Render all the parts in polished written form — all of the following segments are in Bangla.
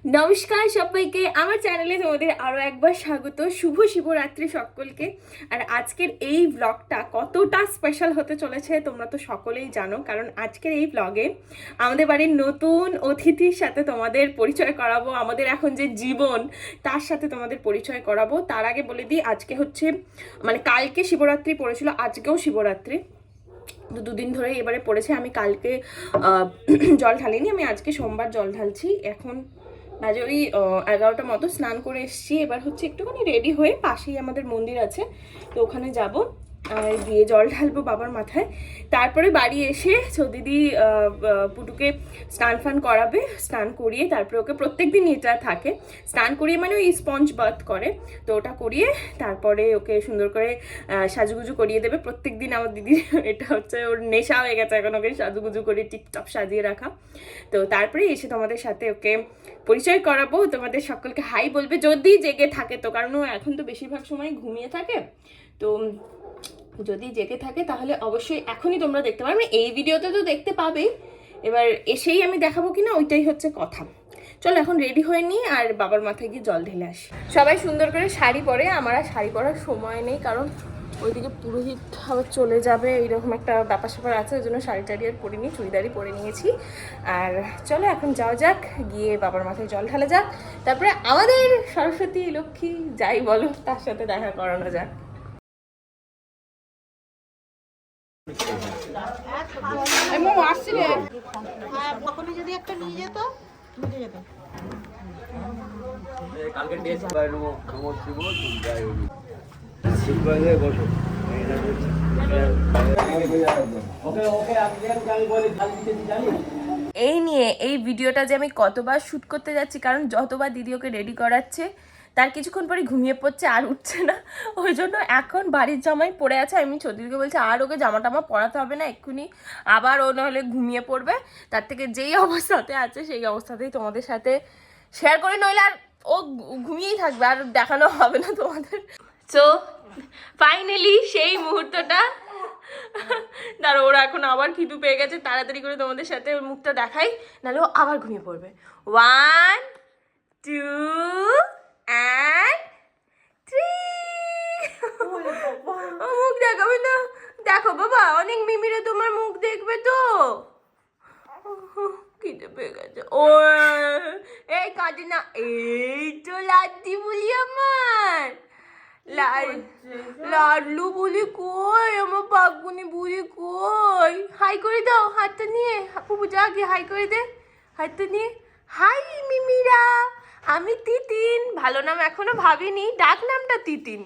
নমস্কার সবাইকে আমার চ্যানেলে তোমাদের আরও একবার স্বাগত। শুভ শিবরাত্রি সকলকে। আর আজকের এই ব্লগটা কতটা স্পেশাল হতে চলেছে তোমরা তো সকলেই জানো, কারণ আজকের এই ব্লগে আমাদের বাড়ির নতুন অতিথির সাথে তোমাদের পরিচয় করাবো। আমাদের এখন যে জীবন তার সাথে তোমাদের পরিচয় করাবো। তার আগে বলে দিই, আজকে হচ্ছে কালকে শিবরাত্রি পড়েছিল, আজকেও শিবরাত্রি, তো দুদিন ধরে এবারে পড়েছে। আমি কালকে জল ঢালিনি, আমি আজকে সোমবার জল ঢালছি। এখন বাজে ওই 11টার মতো, স্নান করে এসেছি। এবার হচ্ছে একটুখানি রেডি হয়ে পাশেই আমাদের মন্দির আছে, তো ওখানে যাব আর দিয়ে জল ঢালবো বাবার মাথায়। তারপরে বাড়ি এসে দিদি পুটুকে স্নান ফান করাবে, স্নান করিয়ে তারপরে ওকে প্রত্যেকদিন এটা থাকে, স্নান করিয়ে মানে ওই স্পঞ্জ বাথ করে, তো ওটা করিয়ে তারপরে ওকে সুন্দর করে সাজুগুজু করিয়ে দেবে প্রত্যেকদিন। আমার দিদির এটা হচ্ছে ওর নেশা হয়ে গেছে এখন, ওকে সাজুগুজু করে টিপটপ সাজিয়ে রাখা। তো তারপরে এসে তোমাদের সাথে ওকে পরিচয় করাবো, তোমাদের সকলকে হাই বলবে যদি জেগে থাকে তো, কারণ ও এখন তো বেশিরভাগ সময় ঘুমিয়ে থাকে। তো যদি জেগে থাকে তাহলে অবশ্যই এখনই তোমরা দেখতে পারবে, এই ভিডিওতে তো দেখতে পাবেই, এবার এসেই আমি দেখাবো কিনা ওইটাই হচ্ছে কথা। চলো এখন রেডি হয়ে নিই আর বাবার মাথায় গিয়ে জল ঢেলে আসি। সবাই সুন্দর করে শাড়ি পরে, আমার আর শাড়ি পরার সময় নেই, কারণ ওইদিকে পুরোহিত আবার চলে যাবে, এইরকম একটা ব্যাপার স্যাপার আছে, ওই জন্য শাড়ি টাড়ি আর পরিনি, চুড়িদারই পরে নিয়েছি। আর চলো এখন যাওয়া যাক, গিয়ে বাবার মাথায় জল ঢালা যাক, তারপরে আমাদের সরস্বতী লক্ষ্মী যাই বলো তার সাথে দেখা করানো যাক। যদি একটা নিয়ে যেত এই নিয়ে এই ভিডিওটা যে আমি কতবার শ্যুট করতে যাচ্ছি, কারণ যতবার দিদি ওকে রেডি করাচ্ছে তার কিছুক্ষণ পরে ঘুমিয়ে পড়ছে, আর উঠছে না, ওই জন্য এখন বাড়ির জামাই পরে আছে। আমি ছোটিদিকে বলছি আর ওকে জামা টামা পরাতে হবে না, এক্ষুনি আবার ও নাহলে ঘুমিয়ে পড়বে, তার থেকে যেই অবস্থাতে আছে সেই অবস্থাতেই তোমাদের সাথে শেয়ার করে, নইলে আর ও ঘুমিয়েই থাকবে, আর দেখানো হবে না তোমাদের। সো ফাইনালি সেই মুহূর্তটা, দাঁড়ো ওরা এখন আবার খিদু পেয়ে গেছে, তাড়াতাড়ি করে তোমাদের সাথে ওর মুখটা দেখাই, নাহলে ও আবার ঘুমিয়ে পড়বে। 1 2 and 3। মুখ দেখাবে না, দেখো বাবা, অনেক মিমিরা তোমার মুখ দেখবে তো। খিদে পেয়ে গেছে ও, এই কাঁদে না, এই তো লাড্ডি বলি আমার, লাডলু বলি কই, আমার পাগুনি বলি কই, হাই করে দাও হাতটা নিয়ে, পুপু যা গিয়ে হাই করে দে হাতটা নিয়ে। হাই মিমিরা, আমি তিতিন, ভালো নাম এখনো ভাবিনি, ডাক নামটা তিতিন।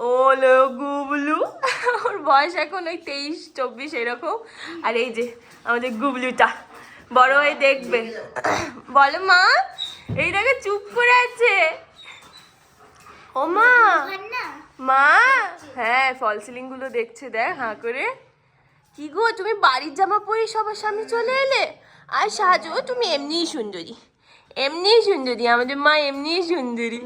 ও লো গুবলু, ওর বয়স এখন ওই 23-24 এরকম। আর এই যে আমাদের গুবলুটা বড় হয়ে দেখবে, বলো মা, এই দেখে চুপ করে আছে। ও মা, মা, হ্যাঁ ফল সিলিং গুলো দেখছে, দেখ হাঁ করে। কি গো তুমি বাড়ির জামা পরে সবার সামনে চলে এলে, আর সাজো তুমি এমনিই সুন্দরী, এমনিই সুন্দরী, আমাদের মা এমনিই সুন্দরী।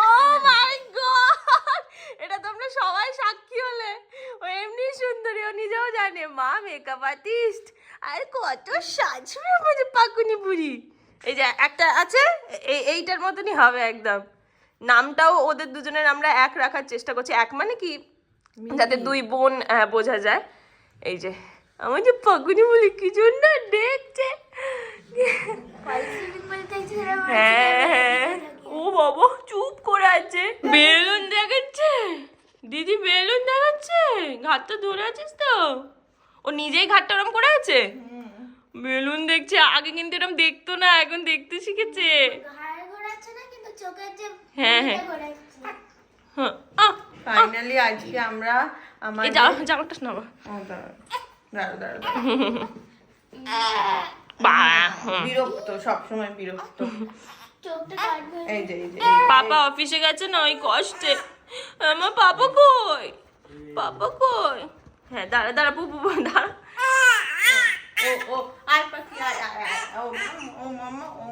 ও মাই গড, এটা তোমরা সবাই সাক্ষী হলে, ও এমনিই সুন্দরী, ও নিজেও জানে মা মেকআপ আর্টিস্ট, আর কত সাজবে আমাদের পাকুনি বুড়ি। এই যে একটা আছে, এইটার মতনই হবে একদম। নামটাও ওদের দুজনের আমরা এক রাখার চেষ্টা করছি, এক মানে কি যাতে দুই বোন বোঝা যায়। এই যে আমার যে পাকুনি বলি কি জন্য দেখছে, হ্যাঁ ও বাবা চুপ করে আছে, বেলুন দেখাচ্ছে দিদি, বেলুন দেখাচ্ছে, ঘাটটা ধরে আছিস তো, ও নিজেই ঘাটটা ওরম করে আছে, বেলুন দেখছে, আগে কিন্তু এরকম দেখতো না, এখন দেখতে শিখেছে। হ্যাঁ হ্যাঁ ফাইনালি আজকে আমরা আমার জামাটা শোনাবো। বিরক্ত, সবসময় বিরক্ত। এই যে পাপা অফিসে গেছে না, ওই কষ্টে। আমার পাপা কই, পাপা কই, হ্যাঁ দাঁড়া দাঁড়া পুপু দাঁড়া। ও ও আয় পাখি আয় আয় আয়, ও মামা ও,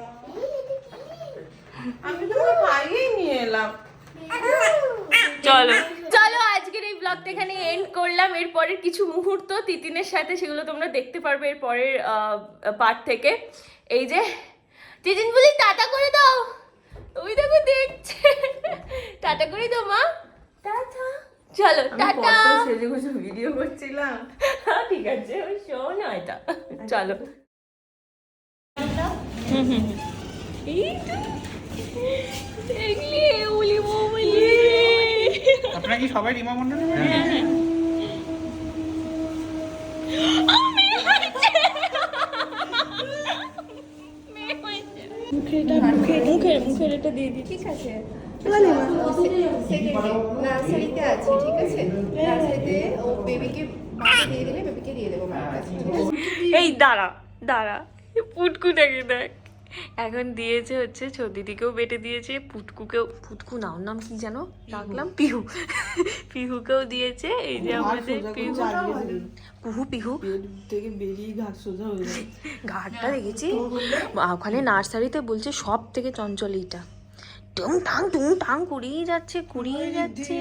আমি তো খাইয়েই নিয়ে এলাম। চলো চলো আজকের এই ব্লগ ব্লগটা এখানে এন্ড করলাম। এরপরের কিছু মুহূর্ত তিতিনের সাথে, সেগুলো তোমরা দেখতে পারবে এর পরের পার্ট থেকে। এই যে তিতিন বলি টাটা করে দাও, ওই দেখো দেখছে, টাটা করে দাও মা, টাটা। চলো টাটা। সেজে গুজে ভিডিও করছিলাম। ঠিক আছে, ওই শোন এটা, চলো। এই তো দেখলি উলি বলি। আপনারা কি সবাই রিমা মন্ডল? মুখের এটা দিয়ে দিই, ঠিক আছে? নার্সারিতে আছে, ঠিক আছে? নার্সারিতে ও বেবিকে দিয়ে দিলে বেবিকে দিয়ে দেবো মায়ের কাছে, ঠিক আছে? এই দাঁড়া দাঁড়া, পুটকুটাকে দেখ, এখন দিয়েছে হচ্ছে দিদিকেও বেটে দিয়েছে, পুটকুকেও, পুটকু না ওর নাম কি জানো রাখলাম, পিহু, পিহুকেও দিয়েছে। এই যে আমাদের পিহু, পুহু পিহু থেকে বেরিয়ে ঘাট সোজা হয়ে যায়। ঘাটটা দেখেছি ওখানে নার্সারিতে, বলছে সব থেকে চঞ্চল এইটা, টুং টাং কুড়িয়ে যাচ্ছে কুড়িয়ে যাচ্ছে।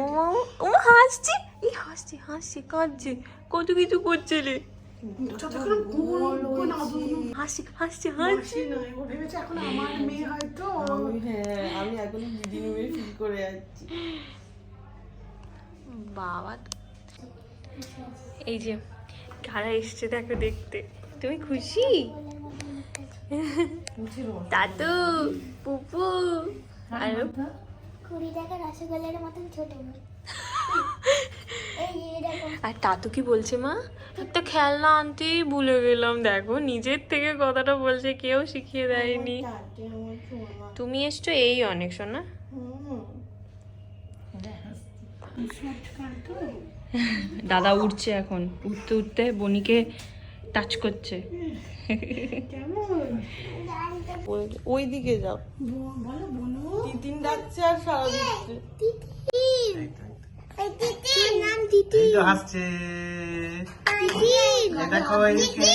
ও ও হাসছে, এই হাসছে হাসছে কাঁদছে, কত কিছু করছে রে, হাসছে হাসছে হাসছে। হ্যাঁ, আমি এখন দিদি মেয়ে ফিল করে যাচ্ছি। বাবা, এই যে কারা এসছে দেখো দেখতে, তুমি খুশি? দাদু, পুপু, আর 20 টাকা রসগোল্লার মতন ছোট। এই দেখো আর তাতু কি বলছে, মা একটা খেলনা আনতেই ভুলে গেলাম, দেখো নিজের থেকে কথাটা বলছে, কেউ শিখিয়ে দেয়নি। তুমি এসছো এই অনেক, শোনা। দাদা উঠছে এখন, উঠতে উঠতে বনিকে টাচ করছে। ওই দিকে যাও, তিতিন ডাকছে আর সারা দিচ্ছে। তিতিন, এই তিতিন নাম তিতিন। এই তো হাসছে। তিতিন দেখো এইদিকে।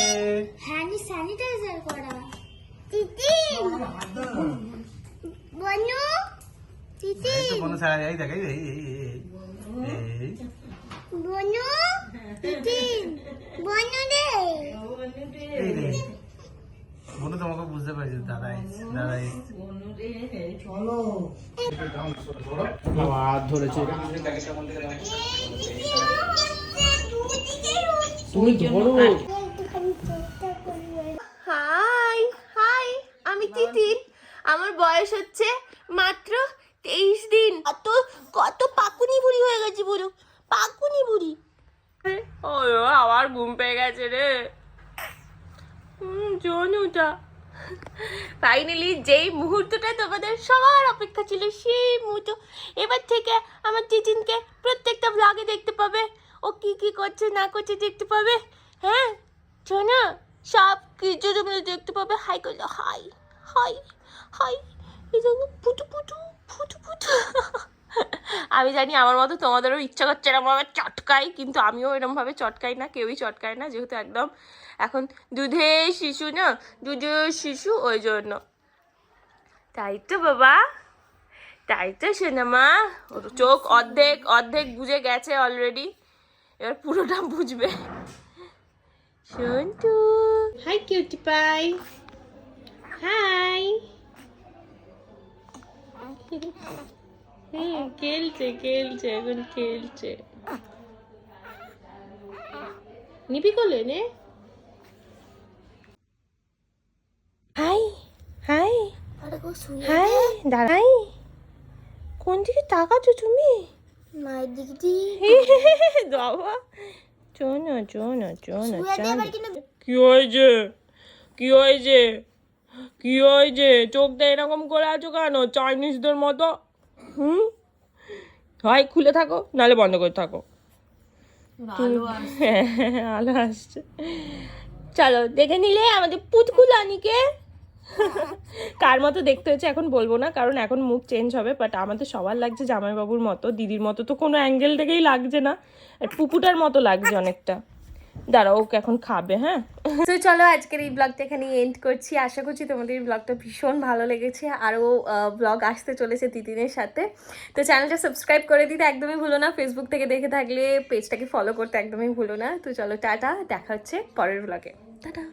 হ্যান্ড স্যানিটাইজার করা। তিতিন বনু, তিতিন এই তো কোনো সারা এই দেখ, এই এই এই এই বনু, তিতিন বনু রে। এই রে বনু, তোমাকে বুঝতে পারছি, দাদা এসছে, দাদা এসছে। হাত ধরেছে, তুমি ধরো। একটুখানি চেষ্টা করবে। হাই হাই, আমি তিতিন, আমার বয়স হচ্ছে মাত্র 23 দিন। কত কত পাকুনি বুড়ি হয়ে গেছে, বলো পাকুনি বুড়ি। ও আবার ঘুম পেয়ে গেছে রে, জনুটা। ফাইনালি যেই মুহূর্তটা তোমাদের সবার অপেক্ষা ছিল, সেই মুহূর্ত এবার থেকে আমার তিতিনকে প্রত্যেকটা ব্লগে দেখতে পাবে, ও কি কি করছে না করছে দেখতে পাবে। হ্যাঁ শোনো, সব কিছু তোমরা দেখতে পাবে। হাই করলো, হাই হাই হাই, এই দেখো পুটু পুটু ফুটু ফুটু। আমি জানি আমার মতো তোমাদেরও ইচ্ছা করছে এরকমভাবে চটকাই, কিন্তু আমিও এরকমভাবে চটকাই না, কেউই চটকায় না, যেহেতু একদম এখন দুধের শিশু না, দুধের শিশু, ওই জন্য। তাই তো বাবা, তাই তো সোনামা, ওর চোখ অর্ধেক অর্ধেক বুঝে গেছে অলরেডি, এবার পুরোটা বুঝবে। Shontu, hi cutie pie, hi. খেলছে খেলছে এখন খেলছে, নিবি কোলে নে। হাই হাই আরে গো শুয়ে হাই, দাঁড়াই, কোন দিকে তাকাচ্ছ তুমি? মায়ের দিক দিয়ে বাবা চোনো চোনো চোনো, শুয়ে দে এবার কিন্তু। কি হয়েছে কি হয়েছে কি হয়েছে, চোখটা এরকম করে আছো কেন চাইনিজদের মতো? হয় খুলে থাকো, নাহলে বন্ধ করে থাকো। আলো আসছে, চলো দেখে নিলে আমাদের পুতকুলানিকে। কার মতো দেখতে হয়েছে এখন বলবো না, কারণ এখন মুখ চেঞ্জ হবে, বাট আমাদের সবার লাগছে জামাইবাবুর মতো, দিদির মতো তো কোনো অ্যাঙ্গেল থেকেই লাগছে না, আর পুপুটার মতো লাগছে অনেকটা। দাঁড়াও ওকে এখন খাবে, হ্যাঁ। তো চলো আজকের এই ব্লগটা এখানে এন্ড করছি। আশা করছি তোমাদের এই ব্লগটা ভীষণ ভালো লেগেছে। আরও ব্লগ আসতে চলেছে তিতিনের সাথে। তো চ্যানেলটা সাবস্ক্রাইব করে দিতে একদমই ভুলো না। ফেসবুক থেকে দেখে থাকলে পেজটাকে ফলো করতে একদমই ভুলো না। তো চলো টাটা, দেখা হচ্ছে পরের ব্লগে। টাটা।